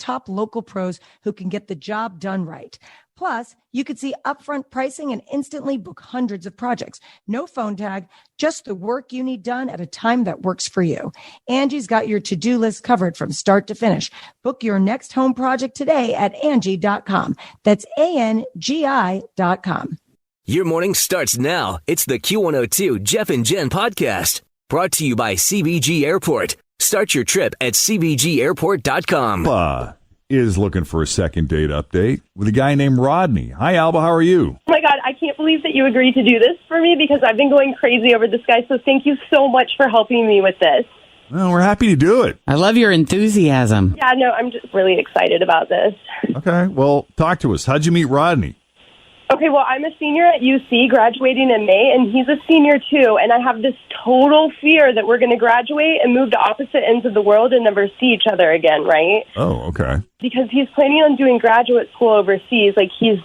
top local pros who can get the job done right. Plus, you could see upfront pricing and instantly book hundreds of projects. No phone tag, just the work you need done at a time that works for you. Angie's got your to-do list covered from start to finish. Book your next home project today at Angie.com. That's ANGI.com. Your morning starts now. It's the Q102 Jeff and Jenn podcast, brought to you by CBG Airport. Start your trip at CBGAirport.com. Alba is looking for a second date update with a guy named Rodney. Hi, Alba. How are you? Oh, my God. I can't believe that you agreed to do this for me because I've been going crazy over this guy. So thank you so much for helping me with this. Well, we're happy to do it. I love your enthusiasm. Yeah, no, I'm just really excited about this. Okay. Well, talk to us. How'd you meet Rodney? Okay, well, I'm a senior at UC graduating in May, and he's a senior too. And I have this total fear that we're going to graduate and move to opposite ends of the world and never see each other again, right? Oh, okay. Because he's planning on doing graduate school overseas. Like he's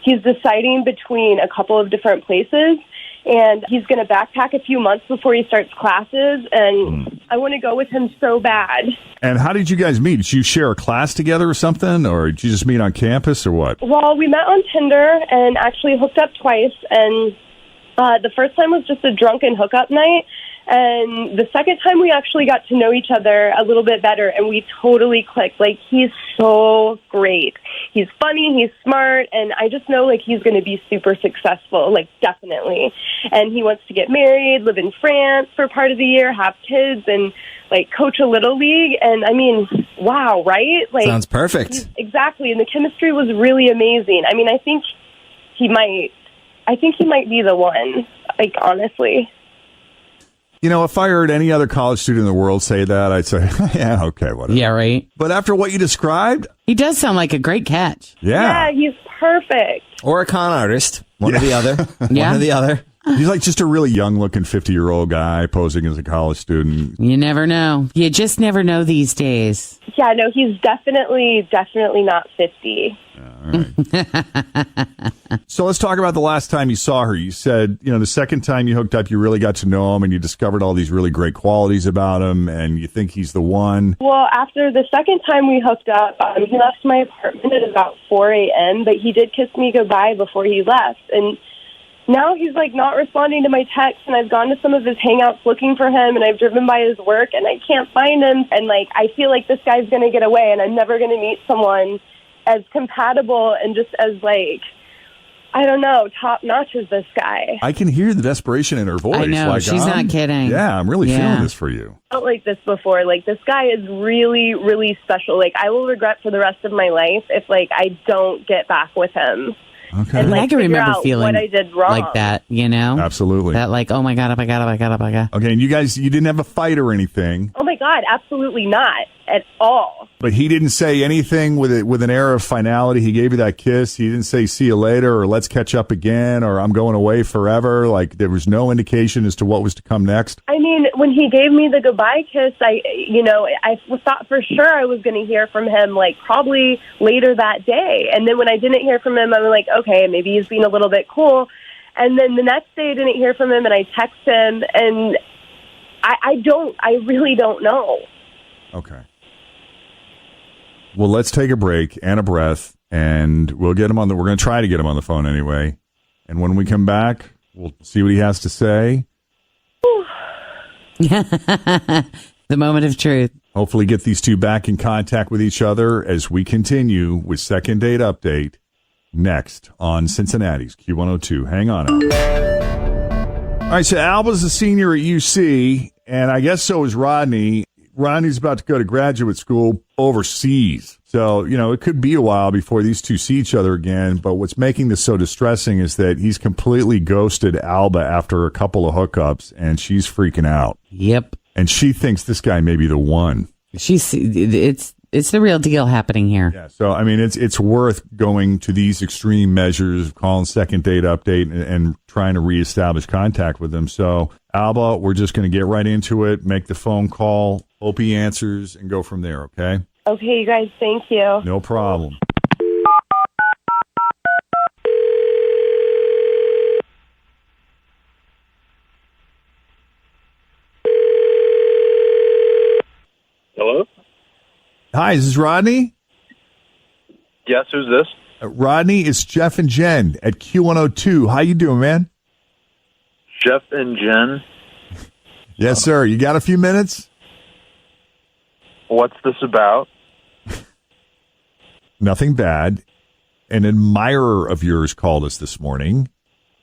deciding between a couple of different places, and he's going to backpack a few months before he starts classes. And I want to go with him so bad. And how did you guys meet? Did you share a class together or something, or did you just meet on campus or what? Well, we met on Tinder and actually hooked up twice. And the first time was just a drunken hookup night. And the second time we actually got to know each other a little bit better, and we totally clicked. Like, he's so great. He's funny, he's smart, and I just know, like, he's going to be super successful, like, definitely. And he wants to get married, live in France for part of the year, have kids, and, like, coach a little league. And, I mean, wow, right? Like, sounds perfect. Exactly, and the chemistry was really amazing. I mean, I think he might be the one, like, honestly. You know, if I heard any other college student in the world say that, I'd say, yeah, okay, whatever. Yeah, right. But after what you described, He does sound like a great catch. Yeah, he's perfect. Or a con artist. One or the other. Yeah. One or the other. he's like just a really young-looking 50-year-old guy posing as a college student. You never know. You just never know these days. Yeah, no, he's definitely not 50. All right. So let's talk about the last time you saw her. You said, you know, the second time you hooked up, you really got to know him and you discovered all these really great qualities about him and you think he's the one. Well, after the second time we hooked up, he left my apartment at about 4 a.m., but he did kiss me goodbye before he left. And now he's, like, not responding to my texts, and I've gone to some of his hangouts looking for him, and I've driven by his work, and I can't find him. And, like, I feel like this guy's going to get away, and I'm never going to meet someone as compatible and just as, like, I don't know, top-notch as this guy. I can hear the desperation in her voice. I know, like, she's not kidding. Yeah, I'm really feeling this for you. I felt like this before. Like, this guy is really, really special. Like, I will regret for the rest of my life if, like, I don't get back with him. Okay. And, like, I can remember feeling what I did wrong. like that, you know? Absolutely. That like, oh my God. Okay, and you didn't have a fight or anything. Oh, my God, absolutely not at all. But he didn't say anything with an air of finality. He gave you that kiss. He didn't say, see you later, or let's catch up again, or I'm going away forever. Like, there was no indication as to what was to come next. I mean, when he gave me the goodbye kiss, I thought for sure I was going to hear from him, like, probably later that day. And then when I didn't hear from him, I was like, okay, maybe he's being a little bit cool. And then the next day I didn't hear from him, and I text him, and I really don't know. Okay. Well, let's take a break and a breath, and we're going to try to get him on the phone anyway. And when we come back, we'll see what he has to say. The moment of truth. Hopefully get these two back in contact with each other as we continue with Second Date Update next on Cincinnati's Q102. Hang on up. All right, so Alba's a senior at UC, and I guess so is Rodney. Rodney's about to go to graduate school overseas. So, you know, it could be a while before these two see each other again. But what's making this so distressing is that he's completely ghosted Alba after a couple of hookups, and she's freaking out. Yep. And she thinks this guy may be the one. It's the real deal happening here. Yeah. So, I mean, it's worth going to these extreme measures, calling Second Date Update and trying to reestablish contact with them. So, Alba, we're just going to get right into it, make the phone call, hope he answers, and go from there, okay? Okay, you guys, thank you. No problem. Hello? Hi, is this Rodney? Yes, who's this? Rodney, it's Jeff and Jenn at Q102. How you doing, man? Jeff and Jenn. Yes, sir. You got a few minutes? What's this about? Nothing bad. An admirer of yours called us this morning.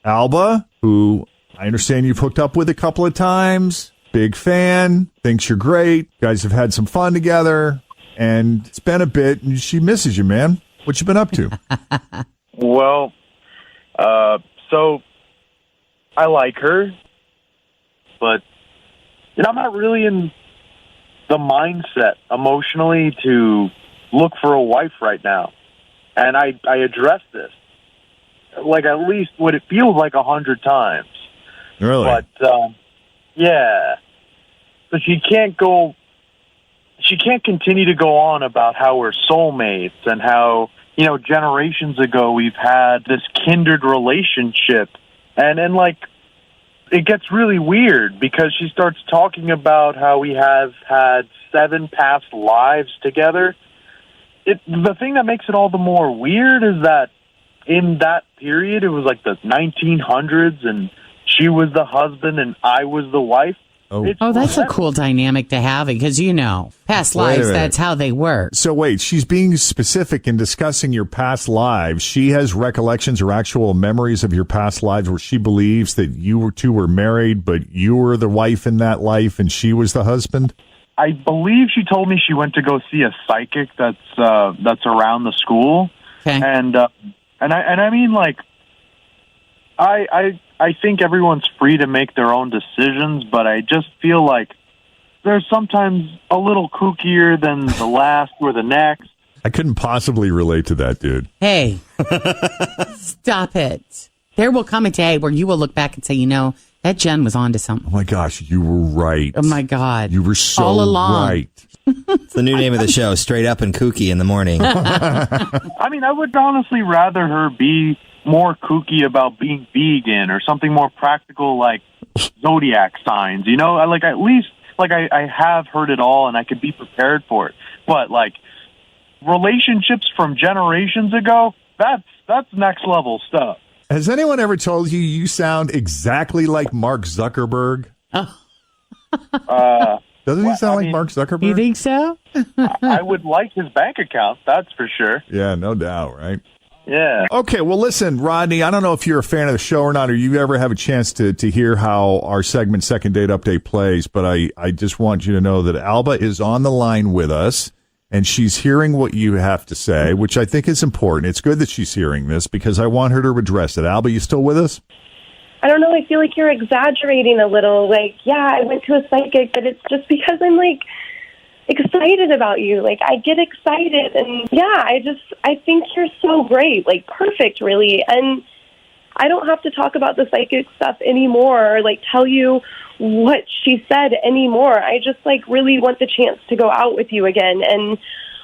Alba, who I understand you've hooked up with a couple of times. Big fan. Thinks you're great. Guys have had some fun together. And it's been a bit, and she misses you, man. What you been up to? Well, so I like her, but I'm not really in the mindset emotionally to look for a wife right now. And I addressed this, like at least what it feels like 100 times. Really? But, yeah. But she can't continue to go on about how we're soulmates and how, generations ago we've had this kindred relationship. And then, it gets really weird because she starts talking about how we have had 7 past lives together. The thing that makes it all the more weird is that in that period, it was like the 1900s, and she was the husband and I was the wife. Oh, that's a cool dynamic to have because, past lives, that's how they work. So wait, she's being specific in discussing your past lives. She has recollections or actual memories of your past lives where she believes that you two were married, but you were the wife in that life and she was the husband? I believe she told me she went to go see a psychic that's around the school. Okay. And I mean, I think everyone's free to make their own decisions, but I just feel like they're sometimes a little kookier than the last or the next. I couldn't possibly relate to that, dude. Hey, stop it. There will come a day where you will look back and say, that Jenn was onto something. Oh, my gosh, you were right. Oh, my God. You were so all along. right. It's the new name of the show, Straight Up and Kooky in the Morning. I mean, I would honestly rather her be more kooky about being vegan or something more practical like zodiac signs, at least I have heard it all and I could be prepared for it. But relationships from generations ago, that's next level stuff. Has anyone ever told you sound exactly like Mark Zuckerberg? Doesn't he sound like Mark Zuckerberg? You think so? I would like his bank account, that's for sure. Yeah, no doubt, right? Yeah. Okay, well, listen, Rodney, I don't know if you're a fan of the show or not, or you ever have a chance to hear how our segment Second Date Update plays, but I just want you to know that Alba is on the line with us, and she's hearing what you have to say, which I think is important. It's good that she's hearing this because I want her to address it. Alba, you still with us? I don't know. I feel like you're exaggerating a little. I went to a psychic, but it's just because I'm excited about you. I get excited, and I think you're so great, perfect, really. And I don't have to talk about the psychic stuff anymore, or tell you what she said anymore. I just really want the chance to go out with you again. And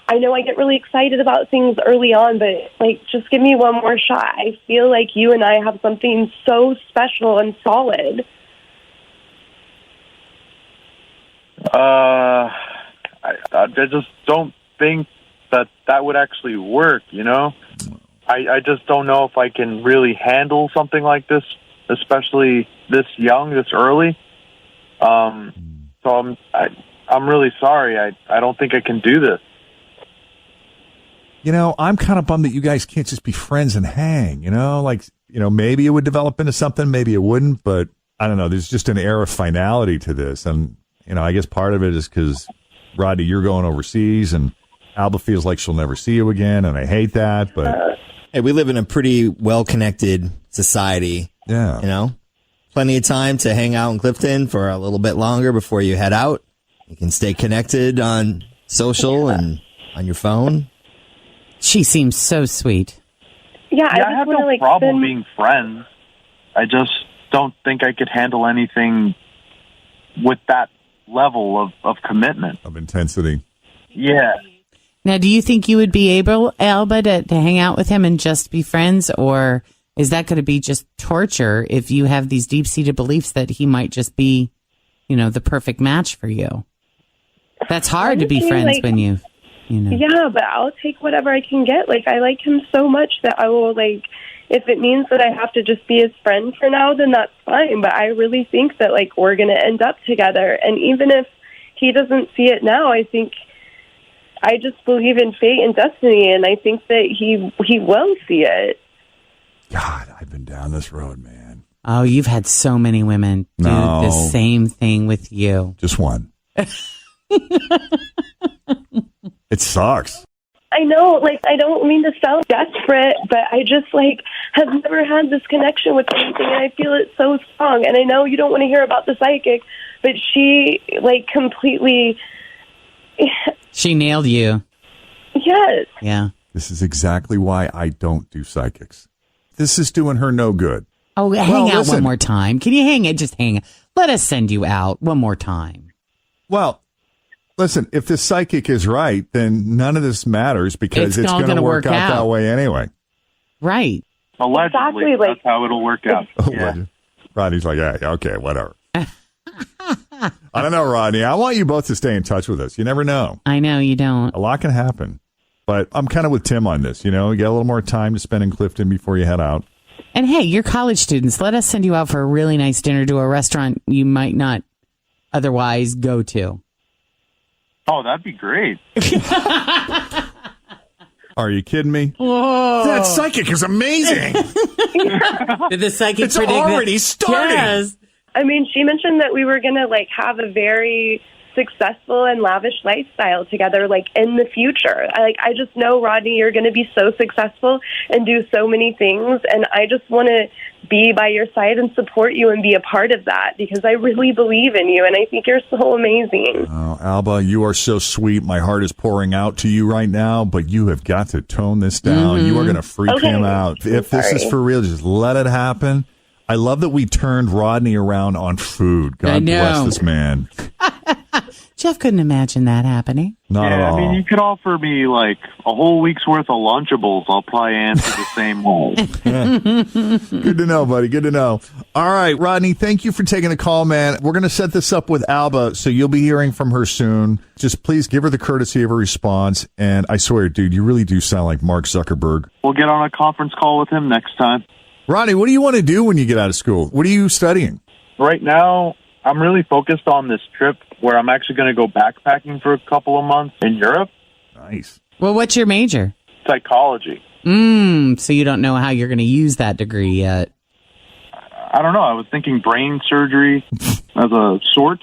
I know I get really excited about things early on, but just give me one more shot. I feel like you and I have something so special and solid. I just don't think that would actually work, I just don't know if I can really handle something like this, especially this young, this early. So I'm really sorry. I don't think I can do this. I'm kind of bummed that you guys can't just be friends and hang, maybe it would develop into something, maybe it wouldn't, but I don't know. There's just an air of finality to this. And, I guess part of it is because, Rodney, you're going overseas and Alba feels like she'll never see you again. And I hate that, but. Hey, we live in a pretty well-connected society. Yeah. Plenty of time to hang out in Clifton for a little bit longer before you head out. You can stay connected on social and on your phone. She seems so sweet. Yeah, I have no problem being friends. I just don't think I could handle anything with that level of commitment. Of intensity. Yeah. Now, do you think you would be able, Alba, to hang out with him and just be friends? Or is that going to be just torture if you have these deep-seated beliefs that he might just be, the perfect match for you? That's hard to be friends when you you know. Yeah, but I'll take whatever I can get. Like, I like him so much that I will, like, if it means that I have to just be his friend for now, then that's fine. But I really think that, like, we're going to end up together. And even if he doesn't see it now, I just believe in fate and destiny, and I think that he will see it. God, I've been down this road, man. Oh, you've had so many women do the same thing with you. Just one. It sucks. I know, like, I don't mean to sound desperate, but I just, like, have never had this connection with anything, and I feel it so strong. And I know you don't want to hear about the psychic, but she, like, completely... She nailed you. Yes. Yeah. This is exactly why I don't do psychics. This is doing her no good. Oh, hang out one more time. Can you hang it? Just hang. Let us send you out one more time. Well, listen, if the psychic is right, then none of this matters because it's going to work out that way anyway. Right. Allegedly, Exactly, like, that's how it'll work out. Yeah. Rodney's like, yeah, okay, whatever. I don't know, Rodney. I want you both to stay in touch with us. You never know. I know you don't. A lot can happen. But I'm kind of with Tim on this. You know, you get a little more time to spend in Clifton before you head out. And hey, you're college students. Let us send you out for a really nice dinner to a restaurant you might not otherwise go to. Oh, that'd be great. Are you kidding me? Whoa. That psychic is amazing. Did the psychic It's predict already starting. Yes. I mean, she mentioned that we were going to, like, have a very successful and lavish lifestyle together, like, in the future. I just know, Rodney, you're going to be so successful and do so many things, and I just want to be by your side and support you and be a part of that because I really believe in you, and I think you're so amazing. Oh, Alba, you are so sweet. My heart is pouring out to you right now, but you have got to tone this down. You are going to freak him out. If this is for real, just let it happen. I love that we turned Rodney around on food. God bless this man. Jeff couldn't imagine that happening. Not at all. I mean, you could offer me, like, a whole week's worth of Lunchables. I'll probably answer the same way. Good to know, buddy. Good to know. All right, Rodney, thank you for taking the call, man. We're going to set this up with Alba, so you'll be hearing from her soon. Just please give her the courtesy of a response. And I swear, dude, you really do sound like Mark Zuckerberg. We'll get on a conference call with him next time. Rodney, what do you want to do when you get out of school? What are you studying? Right now, I'm really focused on this trip where I'm actually going to go backpacking for a couple of months in Europe. Nice. Well, what's your major? Psychology. So you don't know how you're going to use that degree yet. I don't know. I was thinking brain surgery as a sort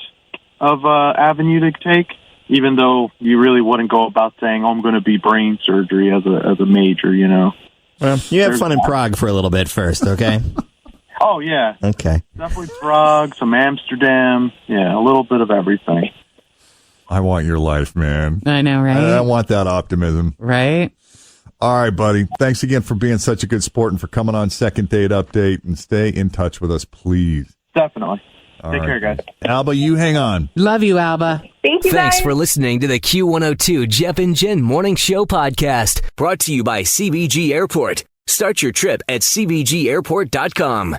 of avenue to take, even though you really wouldn't go about saying, oh, I'm going to be brain surgery as a major, you know. Well, you have fun in Prague for a little bit first, okay? Oh, yeah. Okay. Definitely Prague, some Amsterdam. Yeah, a little bit of everything. I want your life, man. I know, right? I want that optimism. Right? All right, buddy. Thanks again for being such a good sport and for coming on Second Date Update. And stay in touch with us, please. Definitely. All Take right. care, guys. Alba, you hang on. Love you, Alba. Thank you, Thanks guys. for listening to the Q102 Jeff and Jen Morning Show podcast, brought to you by CBG Airport. Start your trip at CBGAirport.com.